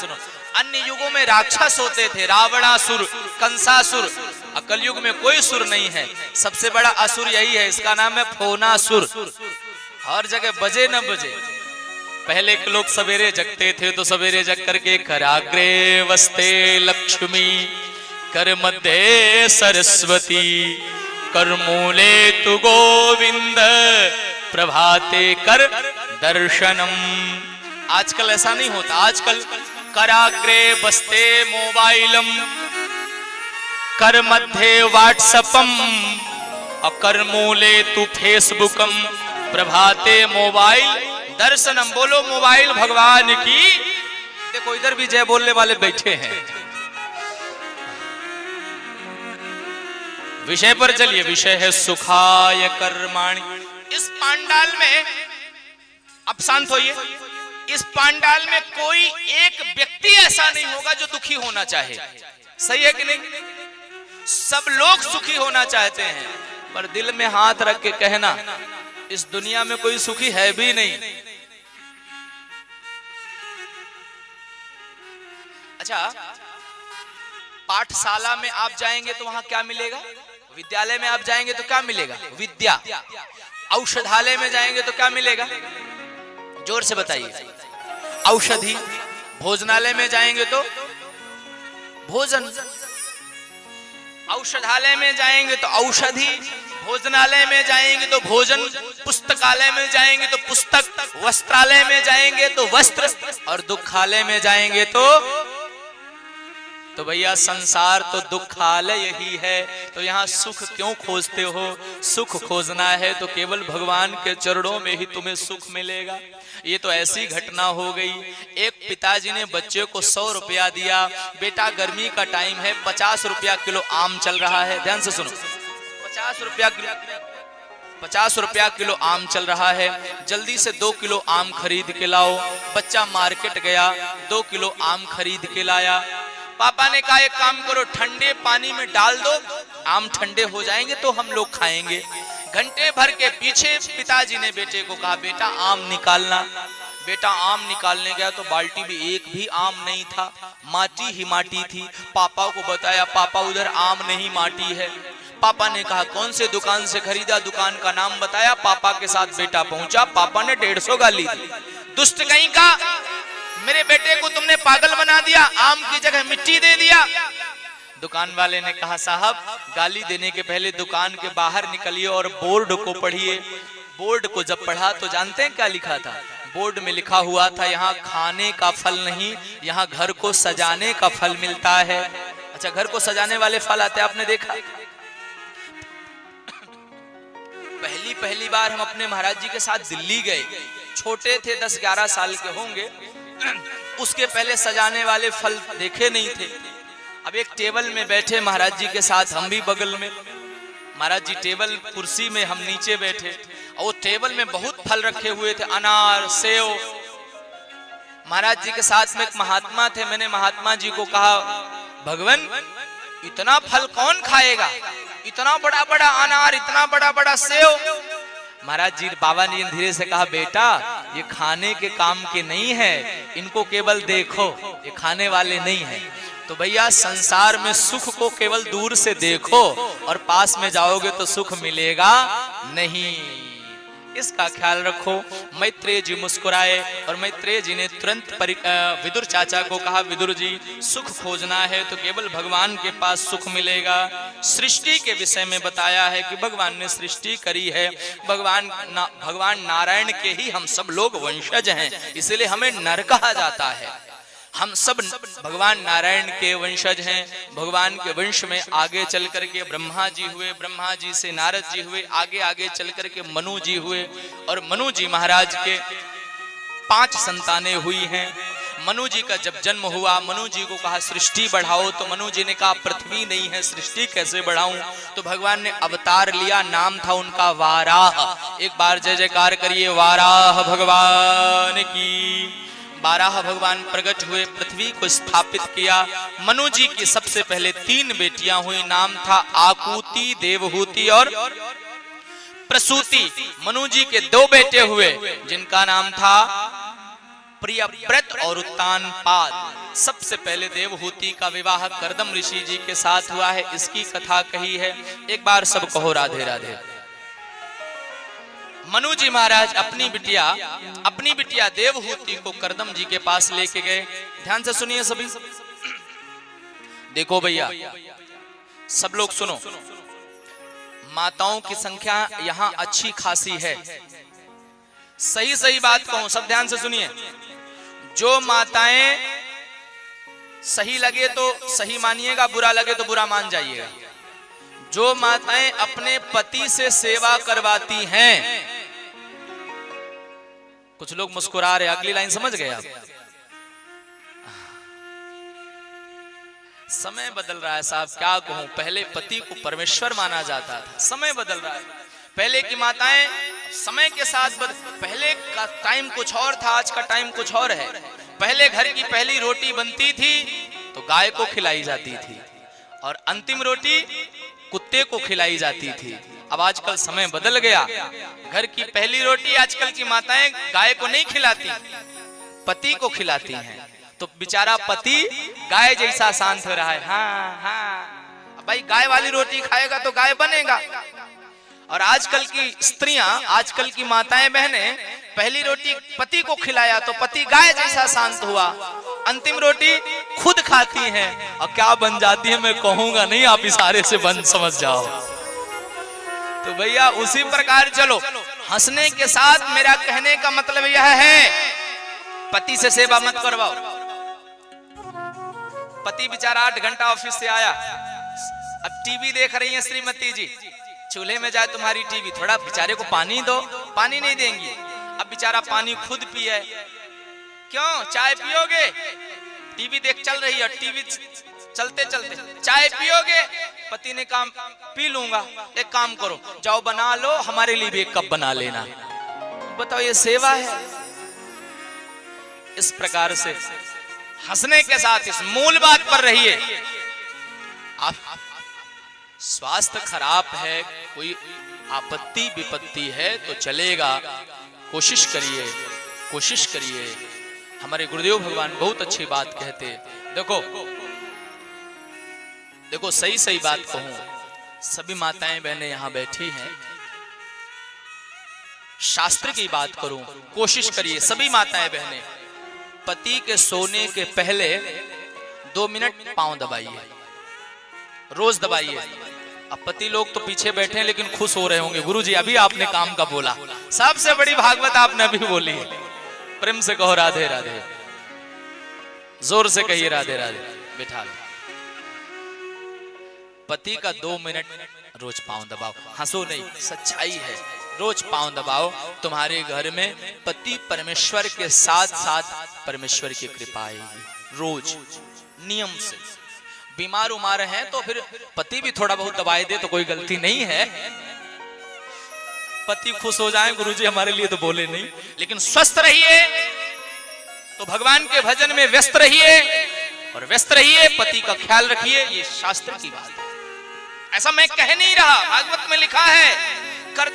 सुनो, अन्य युगों में राक्षस होते थे, रावणासुर, कंसासुर। कलयुग में कोई सुर नहीं है, सबसे बड़ा असुर यही है, इसका नाम है फोनासुर। हर जगह बजे न बजे। पहले के लोग सवेरे जगते थे तो सवेरे जग करके कराग्रे वस्ते लक्ष्मी, कर मध्य सरस्वती, कर मूले तु गोविंद, प्रभाते कर दर्शनम। आजकल ऐसा नहीं होता, आजकल कराग्रे बस्ते मोबाइलम, कर मध्य व्हाट्सएपम और कर मूले तु फेसबुकम, प्रभाते मोबाइल दर्शनम। बोलो मोबाइल भगवान की। देखो इधर भी जय बोलने वाले बैठे हैं। विषय पर चलिए, विषय है सुखाय कर्माणि। इस पांडाल में, अब शांत होइए, इस पांडाल में कोई एक व्यक्ति ऐसा नहीं होगा जो दुखी होना चाहे। सही है कि नहीं? सब लोग सुखी होना चाहते हैं, पर दिल में हाथ रख के कहना इस दुनिया में कोई सुखी है भी नहीं। अच्छा, पाठशाला में आप जाएंगे तो वहां क्या मिलेगा? विद्यालय में आप जाएंगे तो क्या मिलेगा? विद्या। औषधालय में जाएंगे तो क्या मिलेगा? जोर से बताइए। औषधि। भोजनालय में जाएंगे तो भोजन। औषधालय में जाएंगे तो औषधि, भोजनालय में जाएंगे तो भोजन, पुस्तकालय में जाएंगे तो पुस्तक, वस्त्रालय में जाएंगे तो वस्त्र, और दुखालय में जाएंगे तो भैया संसार तो दुखालय ही है। तो यहाँ सुख क्यों खोजते हो? सुख खोजना है तो केवल भगवान के चरणों में ही तुम्हें सुख मिलेगा। ये तो ऐसी घटना हो गई, एक पिताजी ने बच्चे को 100 रुपया दिया, बेटा गर्मी का टाइम है, 50 रुपया किलो आम चल रहा है। ध्यान से सुनो, 50 रुपया किलो आम चल रहा है, जल्दी से 2 किलो आम खरीद के लाओ। बच्चा मार्केट गया, 2 किलो आम खरीद के लाया। पापा ने कहा एक काम करो, ठंडे पानी में डाल दो, आम ठंडे हो जाएंगे तो हम लोग खाएंगे। घंटे भर के पीछे पिताजी ने बेटे को कहा बेटा आम निकालना। बेटा आम निकालने गया तो बाल्टी में एक भी आम नहीं था, माटी ही माटी थी। पापा को बताया, पापा उधर आम नहीं माटी है। पापा ने कहा कौन से दुकान से खरीदा? दुकान का नाम बताया। पापा के साथ बेटा पहुंचा, पापा ने 150 गाली दी। दुष्ट कहीं का, मेरे बेटे को तुमने पागल बना दिया, आम की जगह मिट्टी दे दिया। दुकान वाले ने कहा साहब गाली देने के पहले दुकान के बाहर निकलिए और बोर्ड को पढ़िए। बोर्ड को जब पढ़ा तो जानते हैं क्या लिखा था? बोर्ड में लिखा हुआ था यहाँ खाने का फल नहीं, यहाँ घर को सजाने का फल मिलता है। अच्छा, घर को सजाने वाले फल आते हैं, आपने देखा? पहली बार हम अपने महाराज जी के साथ दिल्ली गए, छोटे थे, 10-11 साल के होंगे। उसके पहले सजाने वाले फल देखे नहीं थे। अब एक टेबल में बैठे महाराज जी के साथ, हम भी बगल में, महाराज जी टेबल कुर्सी में, हम नीचे बैठे, और वो टेबल में बहुत फल रखे हुए थे, अनार, सेव। महाराज जी के साथ में एक महात्मा थे। मैंने महात्मा जी को कहा भगवान इतना फल कौन खाएगा? इतना बड़ा बड़ा अनार, इतना बड़ा बड़ा सेव। महाराज जी, बाबा ने धीरे से कहा बेटा ये खाने के काम के नहीं है, इनको केवल देखो, ये खाने वाले नहीं है। तो भैया संसार में सुख को केवल दूर से देखो और पास में जाओगे तो सुख मिलेगा नहीं। इसका ख्याल रखो। मैत्रेय जी मुस्कुराए और मैत्रेय जी ने तुरंत विदुर चाचा को कहा विदुर जी सुख खोजना है तो केवल भगवान के पास सुख मिलेगा। सृष्टि के विषय में बताया है कि भगवान ने सृष्टि करी है, भगवान नारायण के ही हम सब लोग वंशज हैं, इसलिए हमें नर कहा जाता है। हम सब भगवान नारायण के वंशज हैं। भगवान के वंश में आगे चल करके ब्रह्मा जी हुए, ब्रह्मा जी से नारद जी हुए, आगे आगे चल करके मनु जी हुए और मनु जी महाराज के 5 संतानें हुई हैं। मनु जी का जब जन्म हुआ, मनु जी को कहा सृष्टि बढ़ाओ, तो मनु जी ने कहा पृथ्वी नहीं है, सृष्टि कैसे बढ़ाऊं? तो भगवान ने अवतार लिया, नाम था उनका वाराह। एक बार जय जयकार करिए वाराह भगवान की। वाराह भगवान प्रकट हुए, पृथ्वी को स्थापित किया। मनु जी की सबसे पहले 3 बेटियां हुई, नाम था आकुति, देवहूति और प्रसूति। मनु जी के 2 बेटे हुए जिनका नाम था प्रियव्रत और उत्तानपाद। सबसे पहले देवहूति का विवाह कर्दम ऋषि जी के साथ हुआ है, इसकी कथा कही है। एक बार सब कहो राधे राधे। मनु जी महाराज अपनी बिटिया देवहूति को कर्दम जी के पास लेके गए। ध्यान से सुनिए सभी। देखो भैया, सब लोग सुनो, माताओं की संख्या यहां अच्छी खासी है। सही बात कहूं, सब ध्यान से सुनिए। जो माताएं सही लगे तो सही मानिएगा, बुरा लगे तो बुरा मान जाइएगा। जो माताएं अपने पति से सेवा करवाती हैं, कुछ लोग मुस्कुरा रहे, अगली लाइन समझ गए आप? समय बदल रहा है साहब, क्या कहूं। पहले पति को परमेश्वर माना जाता था, समय बदल रहा है। पहले की माताएं समय के साथ पहले का टाइम कुछ और था, आज का टाइम कुछ और है। पहले घर की पहली रोटी बनती थी तो गाय को खिलाई जाती थी, और अंतिम रोटी कुत्ते को खिलाई जाती थी। अब आजकल समय बदल गया, घर की पहली रोटी आजकल की माताएं गाय को नहीं खिलाती, पति को खिलाती हैं। तो बेचारा पति गाय जैसा शांत हो रहा है। हाँ, भाई गाय वाली रोटी खाएगा तो गाय बनेगा। और आजकल की स्त्रियां, आजकल की माताएं बहनें, पहली रोटी पति को खिलाया तो पति गाय जैसा शांत हुआ, अंतिम रोटी खुद खाती हैं और क्या बन जाती है मैं कहूंगा नहीं, आप इशारे से बन समझ जाओ। तो भैया उसी प्रकार चलो। हंसने के साथ मेरा कहने का मतलब यह है, पति से सेवा मत करवाओ। पति बेचारा 8 घंटा ऑफिस से आया, अब टीवी देख रही है श्रीमती जी, चूल्हे में जाए तुम्हारी टीवी, थोड़ा बेचारे को पानी दो, पानी नहीं देंगी। अब बेचारा पानी खुद पिए, क्यों? चाय पियोगे? टीवी देख चल रही है, टीवी चलते चलते चाय पियोगे? पति ने काम पी लूंगा। एक काम करो, जाओ बना लो, हमारे लिए भी एक कप बना लेना। बताओ ये सेवा है? इस प्रकार से हंसने के साथ इस मूल बात पर रहिए। आप स्वास्थ्य खराब है, कोई आपत्ति विपत्ति है तो चलेगा, कोशिश करिए। हमारे गुरुदेव भगवान बहुत अच्छी बात कहते। देखो सही बात कहूं, सभी माताएं बहनें यहां बैठी हैं, शास्त्र की बात करूं, कोशिश करिए सभी माताएं बहनें, पति के सोने के पहले 2 मिनट पांव दबाइए, रोज दबाइए। अब पति लोग तो पीछे बैठे हैं लेकिन खुश हो रहे होंगे, गुरुजी अभी आपने काम का बोला, सबसे बड़ी भागवत आपने अभी बोली। प्रेम से कहो राधे राधे, जोर से कहिए राधे राधे। बैठा लो, पति का 2 मिनट रोज पांव दबाओ, हंसो नहीं, सच्चाई है। रोज पांव दबाओ, तुम्हारे घर में पति परमेश्वर के साथ साथ परमेश्वर की कृपा आएगी। रोज नियम से। बीमार उमार हैं तो फिर पति भी थोड़ा बहुत दबाए दे तो कोई गलती नहीं है, पति खुश हो जाए, गुरुजी हमारे लिए तो बोले नहीं। लेकिन स्वस्थ रहिए तो भगवान के भजन में व्यस्त रहिए, और व्यस्त रहिए, पति का ख्याल रखिए। ये शास्त्र की बात है, ऐसा मैं कह नहीं रहा, भागवत में लिखा है। कर्दम